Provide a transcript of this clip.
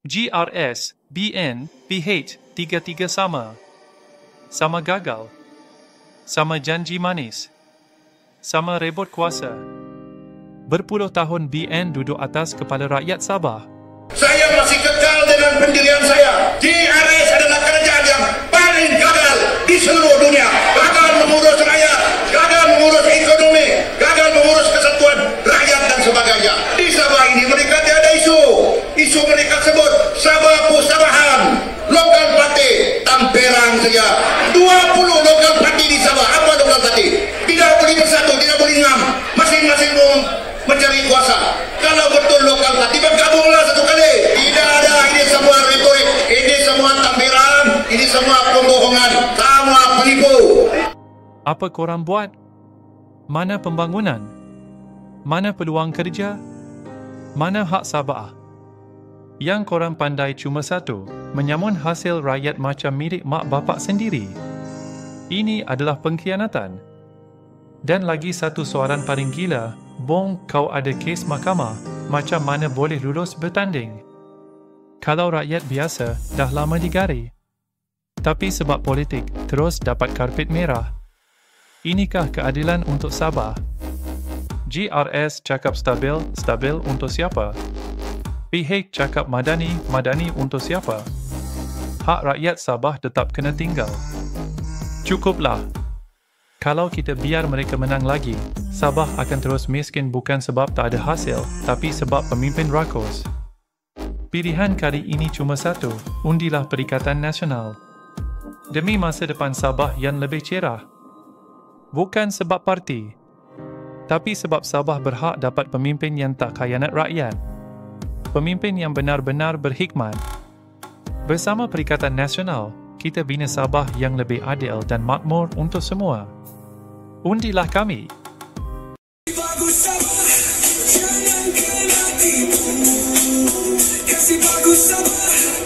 GRS, BN, PH, tiga-tiga sama. Sama gagal. Sama janji manis. Sama rebut kuasa. Berpuluh tahun BN duduk atas kepala rakyat Sabah. Saya masih kekal dengan pendirian saya. GRS adalah kerajaan yang paling gagal di seluruh dunia. Gagal mengurus rakyat, gagal mengurus ekonomi, gagal mengurus kesatuan rakyat dan sebagainya. Di Sabah ini mereka tiada isu. Isu mereka sebut Sabah Pusabahan. Lokal parti Tamperang saja. 20 lokal parti di Sabah. Apa lokal parti? Tidak boleh bersatu, tidak boleh ngam. Masing-masing mencari kuasa. Kalau betul lokal parti bergabunglah satu kali. Tidak ada, ini semua retorik, ini semua tampilan, ini semua pembohongan, semua penipu. Apa korang buat? Mana pembangunan? Mana peluang kerja? Mana hak Sabah? Yang korang pandai cuma satu, menyamun hasil rakyat macam milik mak bapak sendiri. Ini adalah pengkhianatan. Dan lagi satu soalan paling gila, bong kau ada kes mahkamah, macam mana boleh lulus bertanding? Kalau rakyat biasa dah lama digari. Tapi sebab politik terus dapat karpet merah. Inikah keadilan untuk Sabah? GRS cakap stabil untuk siapa? PH cakap madani untuk siapa? Hak rakyat Sabah tetap kena tinggal. Cukuplah. Kalau kita biar mereka menang lagi, Sabah akan terus miskin bukan sebab tak ada hasil, tapi sebab pemimpin rakus. Pilihan kali ini cuma satu, undilah Perikatan Nasional. Demi masa depan Sabah yang lebih cerah. Bukan sebab parti, tapi sebab Sabah berhak dapat pemimpin yang tak khayanat rakyat. Pemimpin yang benar-benar berhikmat. Bersama Perikatan Nasional, kita bina Sabah yang lebih adil dan makmur untuk semua. Undilah kami. Bagus Sabah, jangan kena tipu. Kasih bagus Sabah.